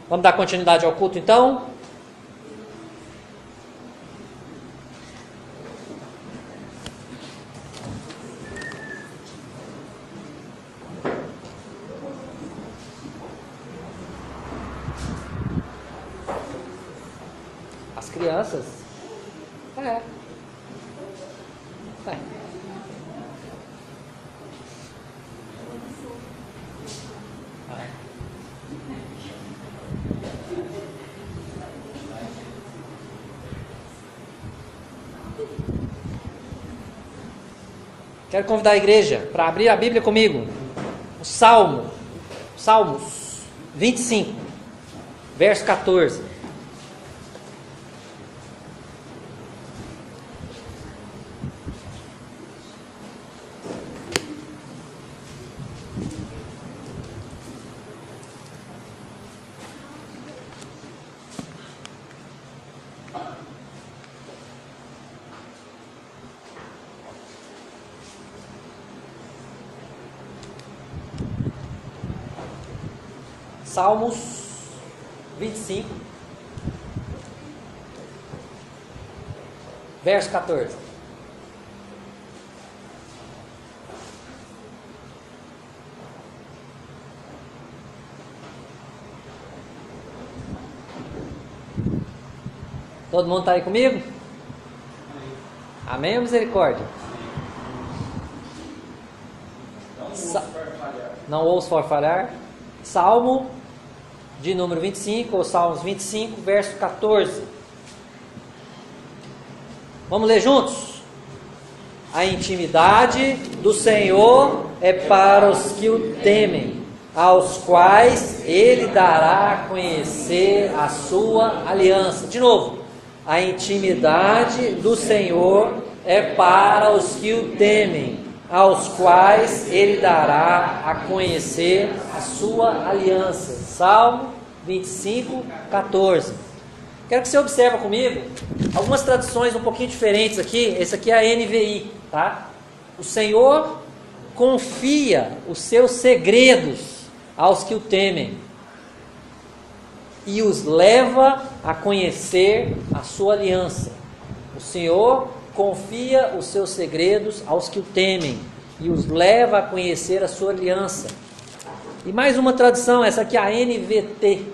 Vamos dar continuidade ao culto então? As crianças? É. Quero convidar a igreja para abrir a Bíblia comigo. O Salmos 25, verso 14. Salmos 25, verso 14. Todo mundo está aí comigo? Amém ou misericórdia? Não ouço farfalhar. Salmo de número 25, ou Salmos 25, verso 14. Vamos ler juntos? A intimidade do Senhor é para os que o temem, aos quais Ele dará a conhecer a sua aliança. De novo. A intimidade do Senhor é para os que o temem, aos quais Ele dará a conhecer a sua aliança. Salmo 25, 14. Quero que você observe comigo algumas traduções um pouquinho diferentes aqui. Esse aqui é a NVI, tá? O Senhor confia os seus segredos aos que o temem e os leva a conhecer a sua aliança. O Senhor confia os seus segredos aos que o temem e os leva a conhecer a sua aliança. E mais uma tradução, essa aqui é a NVT.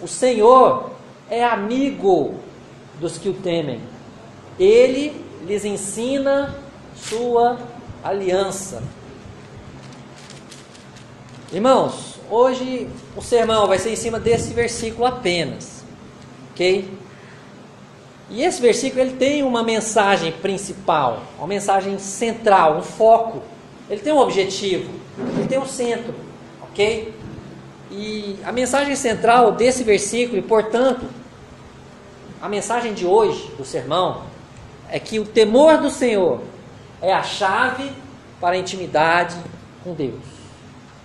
O Senhor é amigo dos que o temem. Ele lhes ensina sua aliança. Irmãos, hoje o sermão vai ser em cima desse versículo apenas. Ok? E esse versículo ele tem uma mensagem principal, uma mensagem central, um foco. Ele tem um objetivo, ele tem um centro, ok? E a mensagem central desse versículo, e portanto, a mensagem de hoje do sermão, é que o temor do Senhor é a chave para a intimidade com Deus.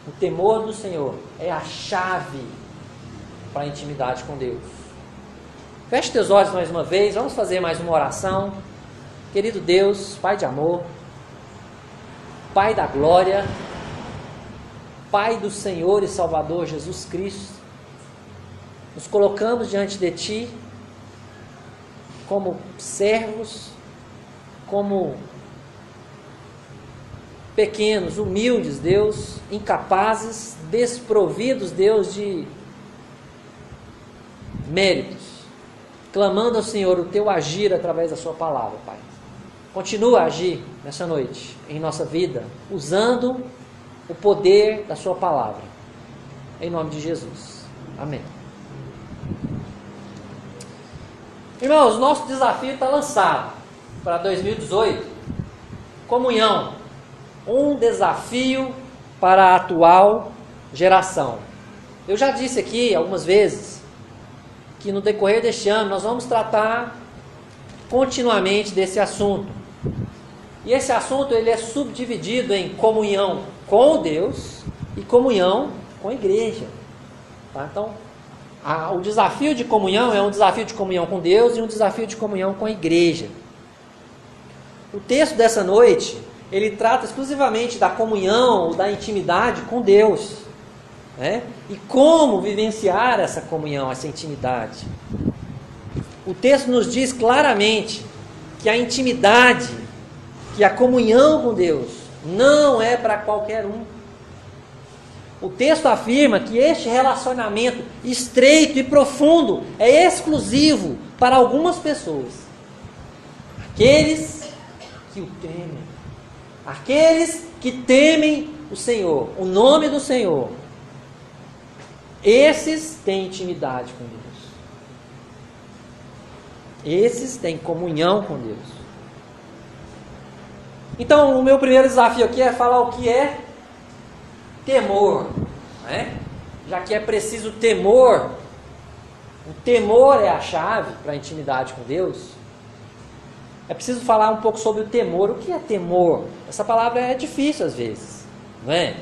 O temor do Senhor é a chave para a intimidade com Deus. Feche teus olhos mais uma vez, vamos fazer mais uma oração. Querido Deus, Pai de amor, Pai da glória, Pai do Senhor e Salvador Jesus Cristo, nos colocamos diante de Ti como servos, como pequenos, humildes, Deus, incapazes, desprovidos, Deus, de méritos, clamando ao Senhor o Teu agir através da Sua palavra, Pai. Continua a agir nessa noite, em nossa vida, usando o poder da Sua palavra, em nome de Jesus, amém. Irmãos, nosso desafio está lançado para 2018, comunhão, um desafio para a atual geração. Eu já disse aqui algumas vezes que no decorrer deste ano nós vamos tratar continuamente desse assunto. E esse assunto ele é subdividido em comunhão com Deus e comunhão com a igreja. Tá? Então, o desafio de comunhão é um desafio de comunhão com Deus e um desafio de comunhão com a igreja. O texto dessa noite, ele trata exclusivamente da comunhão, da intimidade com Deus. né? E como vivenciar essa comunhão, essa intimidade. O texto nos diz claramente que a intimidade, que a comunhão com Deus não é para qualquer um. O texto afirma que este relacionamento estreito e profundo é exclusivo para algumas pessoas. Aqueles que o temem. Aqueles que temem o Senhor, o nome do Senhor. Esses têm intimidade com Deus. Esses têm comunhão com Deus. Então, o meu primeiro desafio aqui é falar o que é temor, né? Já que é preciso temor, o temor é a chave para a intimidade com Deus. É preciso falar um pouco sobre o temor. O que é temor? Essa palavra é difícil às vezes, não é?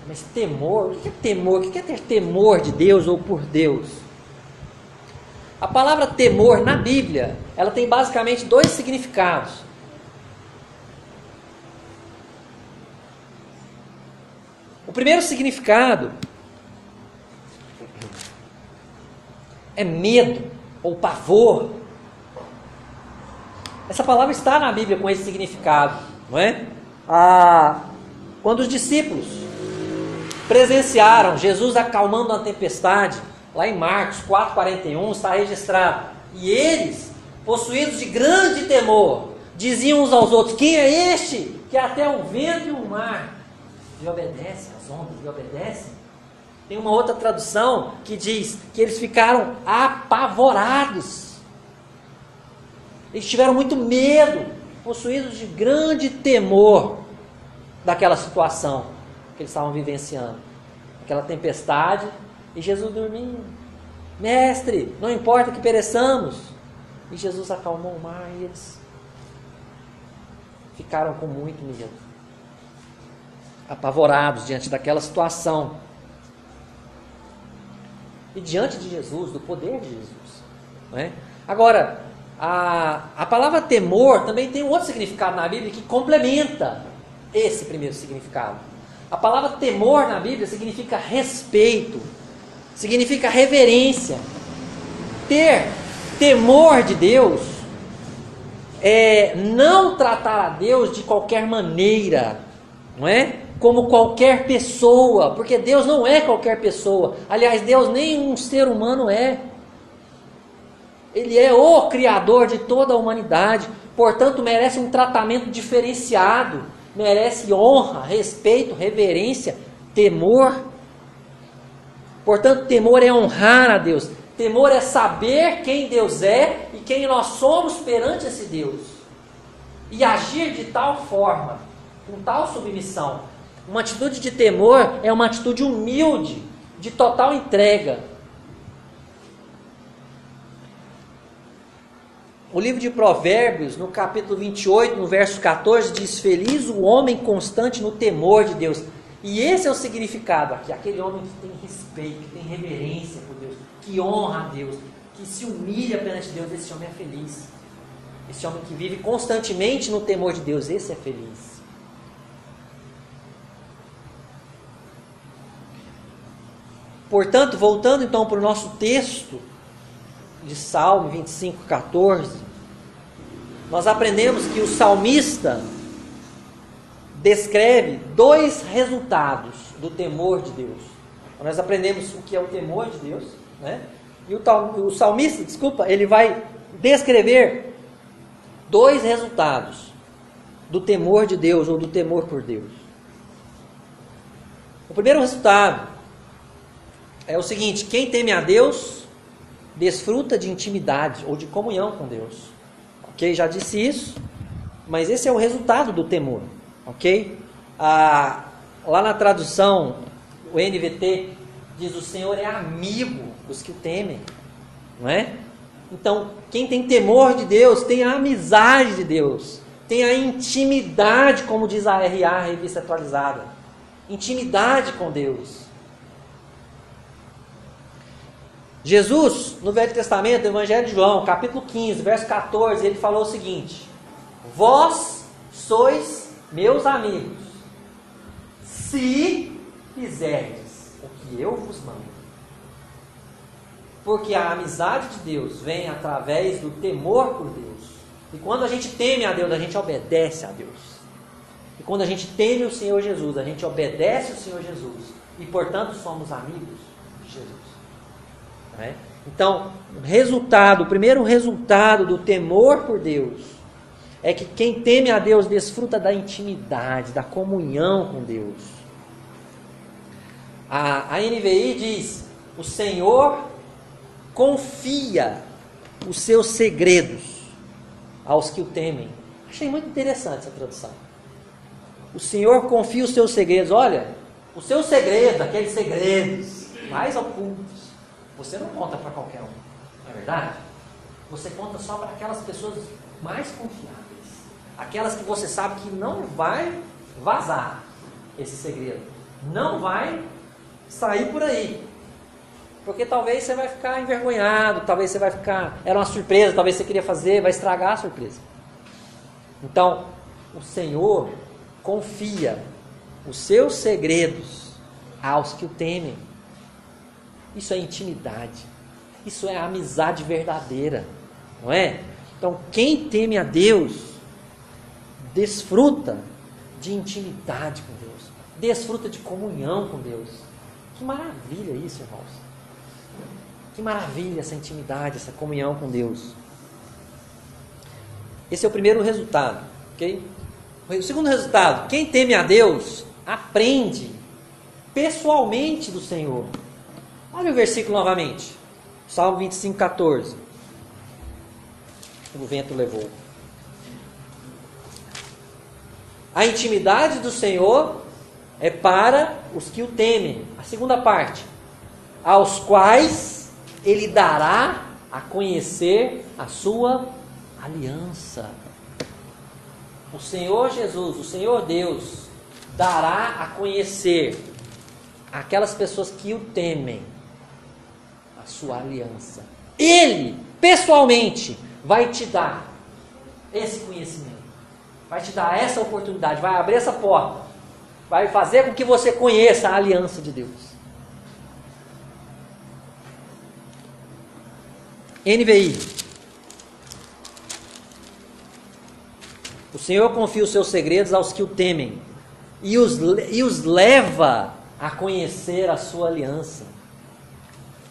Mas temor, o que é temor? O que é ter temor de Deus ou por Deus? A palavra temor na Bíblia, ela tem basicamente dois significados. O primeiro significado é medo ou pavor. Essa palavra está na Bíblia com esse significado, não é? Quando os discípulos presenciaram Jesus acalmando a tempestade, lá em Marcos 4,41 está registrado, e eles, possuídos de grande temor, diziam uns aos outros: quem é este que até o vento e o mar lhe obedecem, as ondas lhe obedecem? Tem uma outra tradução que diz que eles ficaram apavorados. Eles tiveram muito medo, possuídos de grande temor daquela situação que eles estavam vivenciando. Aquela tempestade e Jesus dormindo. Mestre, não importa que pereçamos. E Jesus acalmou o mar e eles ficaram com muito medo, apavorados diante daquela situação. E diante de Jesus, do poder de Jesus, não é? Agora, a palavra temor também tem um outro significado na Bíblia que complementa esse primeiro significado. A palavra temor na Bíblia significa respeito, significa reverência. Ter temor de Deus é não tratar a Deus de qualquer maneira, não é? Como qualquer pessoa, porque Deus não é qualquer pessoa. Aliás, Deus nem um ser humano é. Ele é o Criador de toda a humanidade, portanto merece um tratamento diferenciado, merece honra, respeito, reverência, temor. Portanto, temor é honrar a Deus, temor é saber quem Deus é e quem nós somos perante esse Deus, e agir de tal forma, com tal submissão. Uma atitude de temor é uma atitude humilde, de total entrega. O livro de Provérbios, no capítulo 28, no verso 14, diz: feliz o homem constante no temor de Deus. E esse é o significado aqui, aquele homem que tem respeito, que tem reverência por Deus, que honra a Deus, que se humilha perante Deus. Esse homem é feliz. Esse homem que vive constantemente no temor de Deus, esse é feliz. Portanto, voltando então para o nosso texto de Salmo 25, 14, nós aprendemos que o salmista descreve dois resultados do temor de Deus. Nós aprendemos o que é o temor de Deus, né? E o salmista, ele vai descrever dois resultados do temor de Deus ou do temor por Deus. O primeiro resultado é o seguinte: quem teme a Deus desfruta de intimidade ou de comunhão com Deus. Ok? Já disse isso, mas esse é o resultado do temor. Ok? Lá na tradução, o NVT diz: o Senhor é amigo dos que o temem. Não é? Então, quem tem temor de Deus tem a amizade de Deus, tem a intimidade, como diz a RA, Revista Atualizada. Intimidade com Deus. Jesus, no Velho Testamento, no Evangelho de João, capítulo 15, verso 14, ele falou o seguinte: vós sois meus amigos, se fizerdes o que eu vos mando. Porque a amizade de Deus vem através do temor por Deus. E quando a gente teme a Deus, a gente obedece a Deus. E quando a gente teme o Senhor Jesus, a gente obedece o Senhor Jesus. E portanto somos amigos de Jesus. Não é? Então, o primeiro resultado do temor por Deus é que quem teme a Deus desfruta da intimidade, da comunhão com Deus. A NVI diz: o Senhor confia os seus segredos aos que o temem. Achei muito interessante essa tradução. O Senhor confia os seus segredos. Olha, os seus segredos, aqueles segredos mais ocultos, você não conta para qualquer um, não é verdade? Você conta só para aquelas pessoas mais confiáveis, aquelas que você sabe que não vai vazar esse segredo, não vai sair por aí. Porque talvez você vai ficar envergonhado, talvez você vai ficar... Era uma surpresa, talvez você queria fazer, vai estragar a surpresa. Então, o Senhor confia os seus segredos aos que o temem. Isso é intimidade. Isso é amizade verdadeira, não é? Então, quem teme a Deus, desfruta de intimidade com Deus. Desfruta de comunhão com Deus. Que maravilha isso, irmãos. Que maravilha essa intimidade, essa comunhão com Deus. Esse é o primeiro resultado, ok? O segundo resultado: quem teme a Deus aprende pessoalmente do Senhor. Olha o versículo novamente, Salmo 25, 14. O vento levou. A intimidade do Senhor é para os que o temem. A segunda parte: aos quais Ele dará a conhecer a sua aliança. O Senhor Jesus, o Senhor Deus, dará a conhecer aquelas pessoas que o temem a sua aliança. Ele, pessoalmente, vai te dar esse conhecimento, vai te dar essa oportunidade, vai abrir essa porta, vai fazer com que você conheça a aliança de Deus. NVI: o Senhor confia os seus segredos aos que o temem e os leva a conhecer a sua aliança.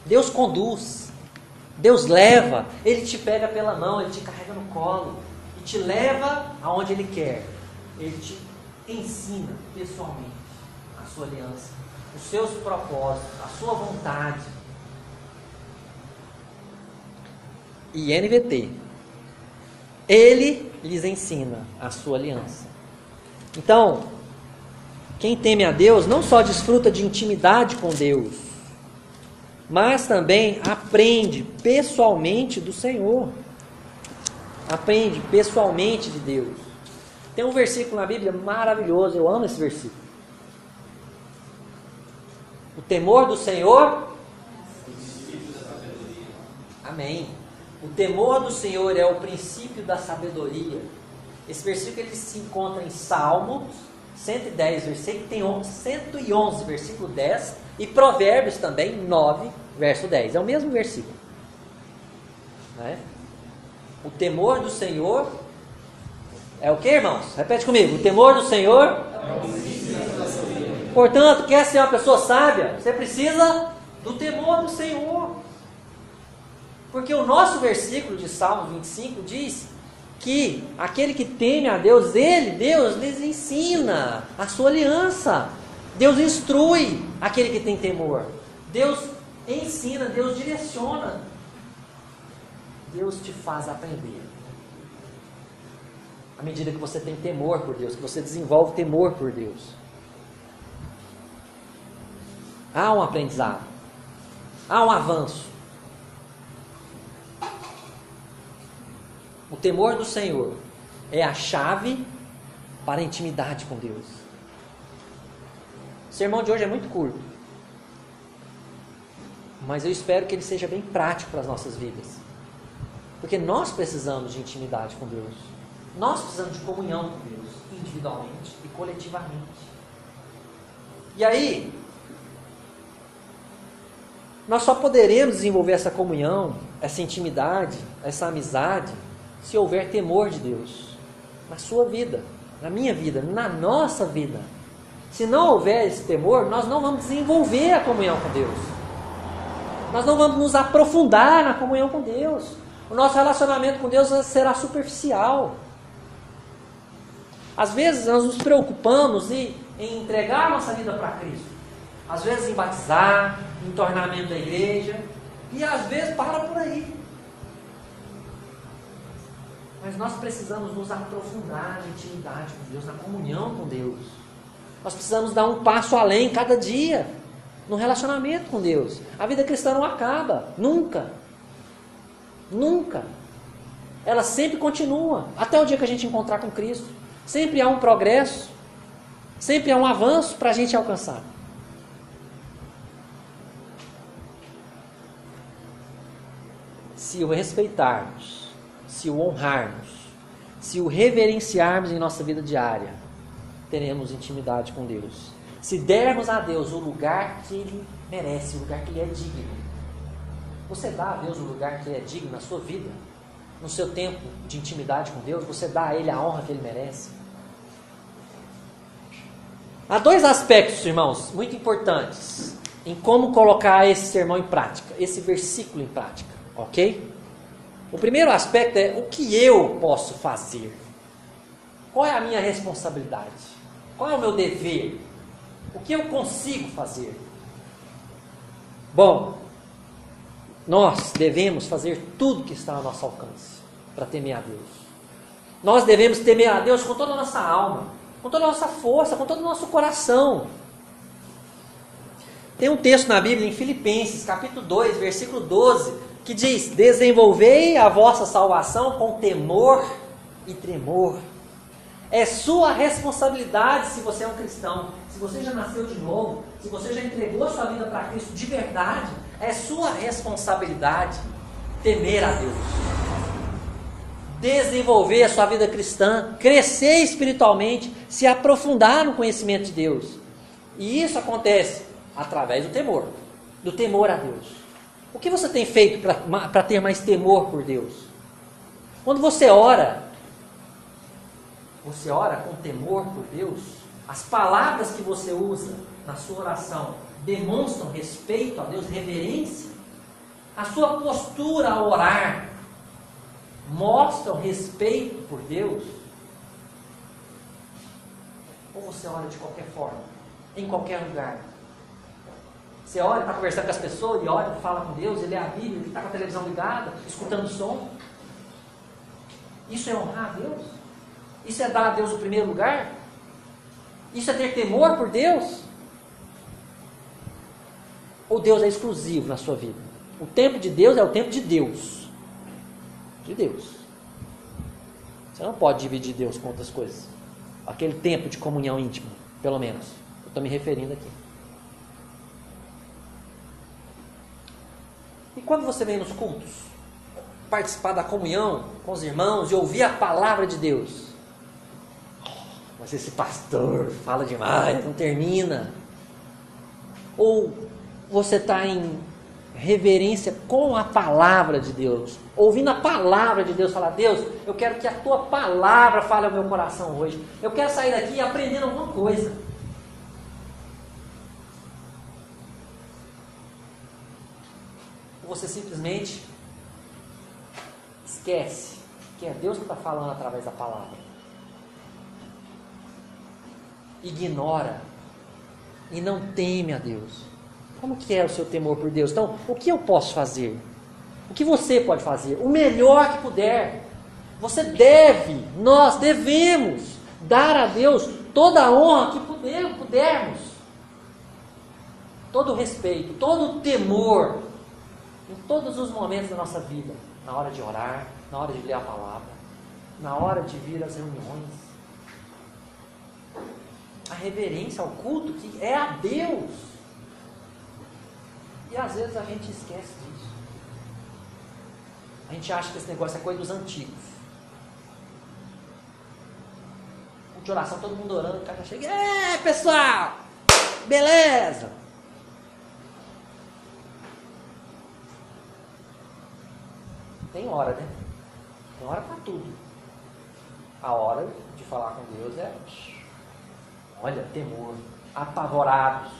Deus conduz, Deus leva, Ele te pega pela mão, Ele te carrega no colo e te leva aonde Ele quer. Ele te ensina pessoalmente a sua aliança, os seus propósitos, a sua vontade. E NVT: Ele lhes ensina a sua aliança. Então, quem teme a Deus não só desfruta de intimidade com Deus, mas também aprende pessoalmente do Senhor. Aprende pessoalmente de Deus. Tem um versículo na Bíblia maravilhoso, eu amo esse versículo. O temor do Senhor. Amém. O temor do Senhor é o princípio da sabedoria. Esse versículo ele se encontra em Salmos 110, versículo, tem 111, versículo 10, e Provérbios também, 9, verso 10. É o mesmo versículo. Né? O temor do Senhor é o que, irmãos? Repete comigo. O temor do Senhor é o princípio da sabedoria. Portanto, quer ser uma pessoa sábia? Você precisa do temor do Senhor. Porque o nosso versículo de Salmo 25 diz que aquele que teme a Deus, Deus lhes ensina a sua aliança. Deus instrui aquele que tem temor. Deus ensina, Deus direciona. Deus te faz aprender. À medida que você tem temor por Deus, que você desenvolve temor por Deus. Há um aprendizado. Há um avanço. O temor do Senhor é a chave para a intimidade com Deus. O sermão de hoje é muito curto, mas eu espero que ele seja bem prático para as nossas vidas. Porque nós precisamos de intimidade com Deus. Nós precisamos de comunhão com Deus, individualmente e coletivamente. E aí, Nós só poderemos desenvolver essa comunhão, essa intimidade, essa amizade, se houver temor de Deus na sua vida, na minha vida, na nossa vida. Se não houver esse temor, nós não vamos desenvolver a comunhão com Deus. Nós não vamos nos aprofundar na comunhão com Deus. O nosso relacionamento com Deus será superficial. Às vezes nós nos preocupamos em entregar a nossa vida para Cristo. Às vezes em batizar, em tornar membro da igreja. E às vezes para por aí. Mas nós precisamos nos aprofundar na intimidade com Deus, na comunhão com Deus. Nós precisamos dar um passo além cada dia no relacionamento com Deus. A vida cristã não acaba, nunca. Nunca. Ela sempre continua, até o dia que a gente encontrar com Cristo. Sempre há um progresso, sempre há um avanço para a gente alcançar. Se o respeitarmos, se o honrarmos, se o reverenciarmos em nossa vida diária, teremos intimidade com Deus. Se dermos a Deus o lugar que Ele merece, o lugar que Ele é digno. Você dá a Deus o lugar que Ele é digno na sua vida? No seu tempo de intimidade com Deus, você dá a Ele a honra que Ele merece? Há dois aspectos, irmãos, muito importantes em como colocar esse sermão em prática, esse versículo em prática, ok? O primeiro aspecto é o que eu posso fazer. Qual é a minha responsabilidade? Qual é o meu dever? O que eu consigo fazer? Bom, nós devemos fazer tudo que está ao nosso alcance para temer a Deus. Nós devemos temer a Deus com toda a nossa alma, com toda a nossa força, com todo o nosso coração. Tem um texto na Bíblia, em Filipenses, capítulo 2, versículo 12, que diz: desenvolvei a vossa salvação com temor e tremor. É sua responsabilidade, se você é um cristão, se você já nasceu de novo, se você já entregou a sua vida para Cristo de verdade, é sua responsabilidade temer a Deus. Desenvolver a sua vida cristã, crescer espiritualmente, se aprofundar no conhecimento de Deus. E isso acontece através do temor a Deus. O que você tem feito para ter mais temor por Deus? Quando você ora com temor por Deus, as palavras que você usa na sua oração demonstram respeito a Deus, reverência. A sua postura ao orar mostra respeito por Deus. Ou você ora de qualquer forma, em qualquer lugar. Você ora, está conversando com as pessoas, e ora, fala com Deus, ele lê a Bíblia, ele está com a televisão ligada, escutando som. Isso é honrar a Deus? Isso é dar a Deus o primeiro lugar? Isso é ter temor por Deus? Ou Deus é exclusivo na sua vida? O tempo de Deus é o tempo de Deus. De Deus. Você não pode dividir Deus com outras coisas. Aquele tempo de comunhão íntima, pelo menos. Eu estou me referindo aqui. E quando você vem nos cultos, participar da comunhão com os irmãos e ouvir a palavra de Deus, mas esse pastor fala demais, não termina. Ou você está em reverência com a palavra de Deus, ouvindo a palavra de Deus, falar: Deus, eu quero que a tua palavra fale ao meu coração hoje. Eu quero sair daqui aprendendo alguma coisa. Ou você simplesmente esquece que é Deus que está falando através da palavra. Ignora e não teme a Deus. Como que é o seu temor por Deus? Então, o que eu posso fazer? O que você pode fazer? O melhor que puder. Você deve, nós devemos dar a Deus toda a honra que pudermos. Todo o respeito, todo o temor, em todos os momentos da nossa vida. Na hora de orar, na hora de ler a palavra, na hora de vir às reuniões. A reverência ao culto que é a Deus. E às vezes a gente esquece disso. A gente acha que esse negócio é coisa dos antigos. Culto de oração, todo mundo orando, o cara chega: pessoal, beleza? Tem hora, né? Tem hora para tudo. A hora de falar com Deus é, olha, temor, apavorados.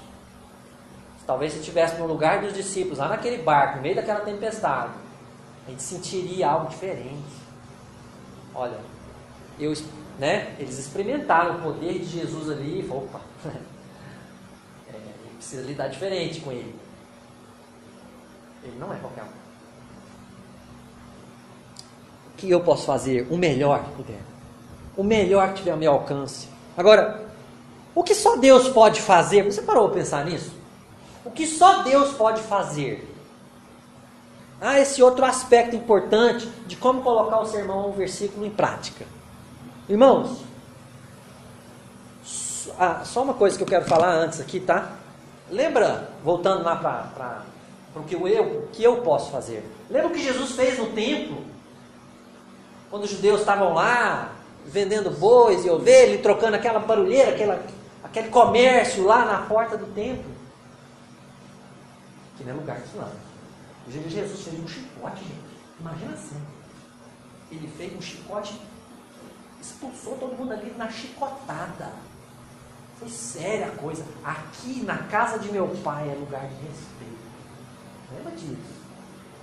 Talvez se estivesse no lugar dos discípulos, lá naquele barco, no meio daquela tempestade, a gente sentiria algo diferente. Olha, eles experimentaram o poder de Jesus ali e falaram, opa, precisa lidar diferente com ele. Ele não é qualquer um. O que eu posso fazer? O melhor que puder. O melhor que tiver ao meu alcance. Agora, o que só Deus pode fazer? Você parou para pensar nisso? O que só Deus pode fazer? Há esse outro aspecto importante de como colocar o sermão, o versículo em prática. Irmãos, só uma coisa que eu quero falar antes aqui, tá? Lembra, voltando lá para o que eu posso fazer. Lembra o que Jesus fez no templo? Quando os judeus estavam lá, vendendo bois e ovelhas, e trocando aquela barulheira, aquele comércio lá na porta do templo. Que não é lugar disso não. Jesus fez um chicote, gente. Imagina assim. Ele fez um chicote, expulsou todo mundo ali na chicotada. Foi séria a coisa. Aqui na casa de meu pai é lugar de respeito. Lembra disso?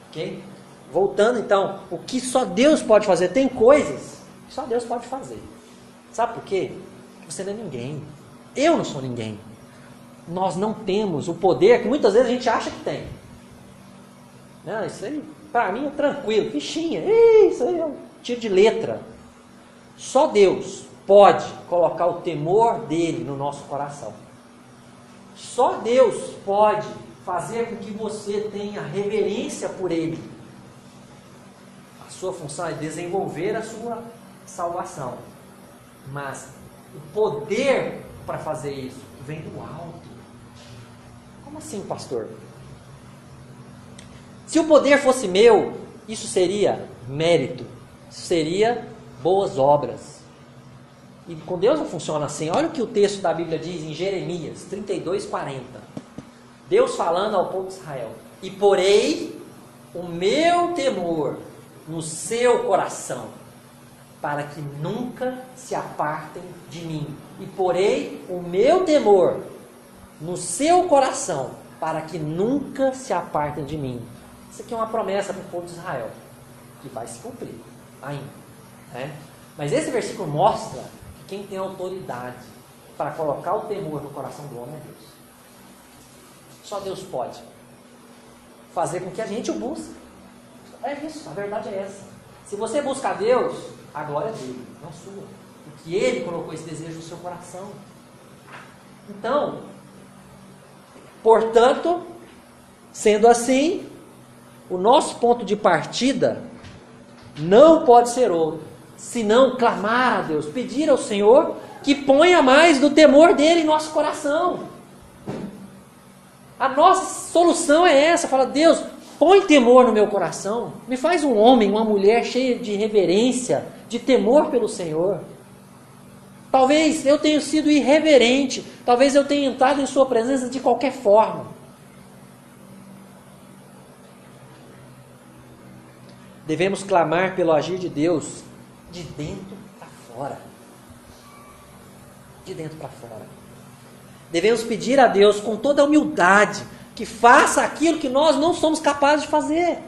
Ok? Voltando então, o que só Deus pode fazer. Tem coisas que só Deus pode fazer. Sabe por quê? Porque você não é ninguém. Eu não sou ninguém. Nós não temos o poder que muitas vezes a gente acha que tem. Não, isso aí, para mim é tranquilo, fichinha. Isso aí é um tiro de letra. Só Deus pode colocar o temor dele no nosso coração. Só Deus pode fazer com que você tenha reverência por ele. A sua função é desenvolver a sua salvação. Mas o poder para fazer isso vem do alto. Como assim, pastor? Se o poder fosse meu, isso seria mérito, isso seria boas obras. E com Deus não funciona assim. Olha o que o texto da Bíblia diz em Jeremias 32:40. Deus falando ao povo de Israel: e porei o meu temor no seu coração, para que nunca se apartem de mim. E porei o meu temor no seu coração, para que nunca se apartem de mim. Isso aqui é uma promessa para o povo de Israel, que vai se cumprir ainda. Né? Mas esse versículo mostra que quem tem autoridade para colocar o temor no coração do homem é Deus. Só Deus pode fazer com que a gente o busque. É isso, a verdade é essa. Se você busca a Deus, a glória é dele, não sua. Porque ele colocou esse desejo no seu coração. Então, portanto, sendo assim, o nosso ponto de partida não pode ser outro, senão clamar a Deus, pedir ao Senhor que ponha mais do temor dele em nosso coração. A nossa solução é essa, fala: Deus, põe temor no meu coração, me faz um homem, uma mulher cheia de reverência, de temor pelo Senhor. Talvez eu tenha sido irreverente, talvez eu tenha entrado em sua presença de qualquer forma. Devemos clamar pelo agir de Deus de dentro para fora. De dentro para fora. Devemos pedir a Deus com toda a humildade que faça aquilo que nós não somos capazes de fazer.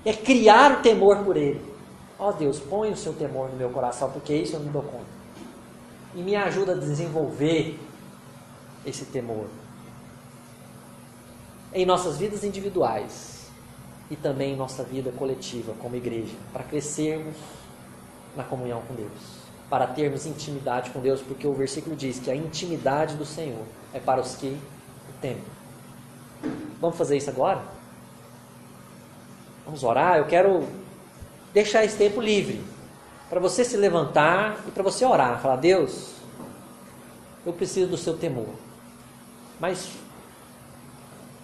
É criar o temor por Ele. Ó Deus, põe o seu temor no meu coração, porque isso eu não dou conta. E me ajuda a desenvolver esse temor em nossas vidas individuais e também em nossa vida coletiva como igreja, para crescermos na comunhão com Deus, para termos intimidade com Deus, porque o versículo diz que a intimidade do Senhor é para os que o temem. Vamos fazer isso agora? Vamos orar? Eu quero deixar esse tempo livre para você se levantar e para você orar, falar: Deus, eu preciso do seu temor, mas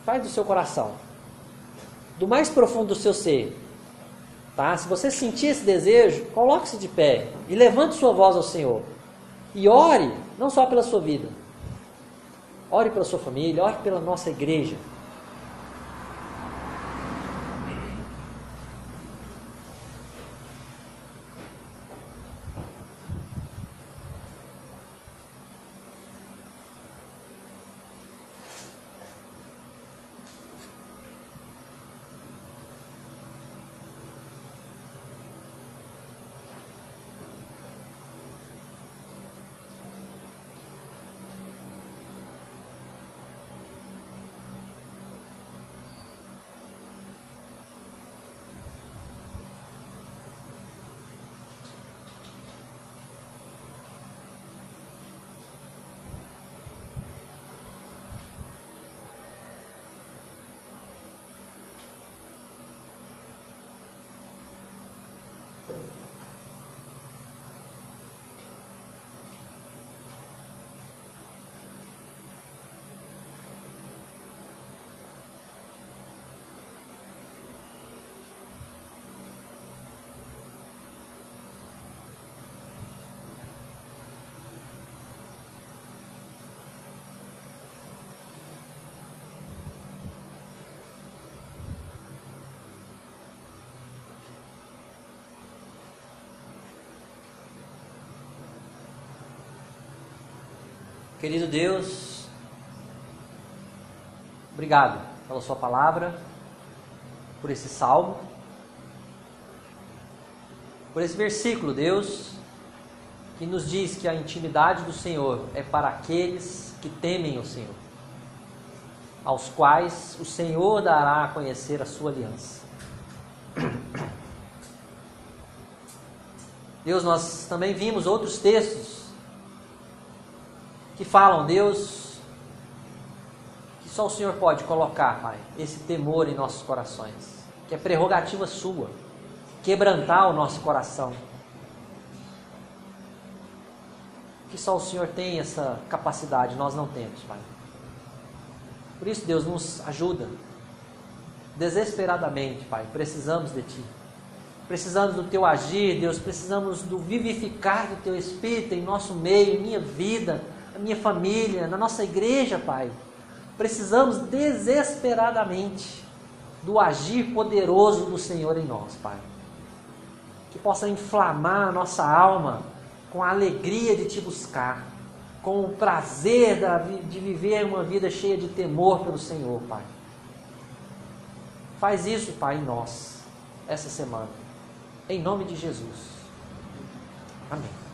faz do seu coração, do mais profundo do seu ser, tá? Se você sentir esse desejo, coloque-se de pé e levante sua voz ao Senhor e ore, não só pela sua vida, ore pela sua família, ore pela nossa igreja. Querido Deus, obrigado pela sua palavra, por esse salmo, por esse versículo, Deus, que nos diz que a intimidade do Senhor é para aqueles que temem o Senhor, aos quais o Senhor dará a conhecer a sua aliança. Deus, nós também vimos outros textos que falam, Deus, que só o Senhor pode colocar, Pai, esse temor em nossos corações, que é prerrogativa sua, quebrantar o nosso coração. Que só o Senhor tem essa capacidade, nós não temos, Pai. Por isso, Deus, nos ajuda desesperadamente, Pai, precisamos de Ti. Precisamos do Teu agir, Deus, precisamos do vivificar do Teu Espírito em nosso meio, em minha vida, na minha família, na nossa igreja, Pai. Precisamos desesperadamente do agir poderoso do Senhor em nós, Pai. Que possa inflamar a nossa alma com a alegria de Te buscar, com o prazer de viver uma vida cheia de temor pelo Senhor, Pai. Faz isso, Pai, em nós, essa semana. Em nome de Jesus. Amém.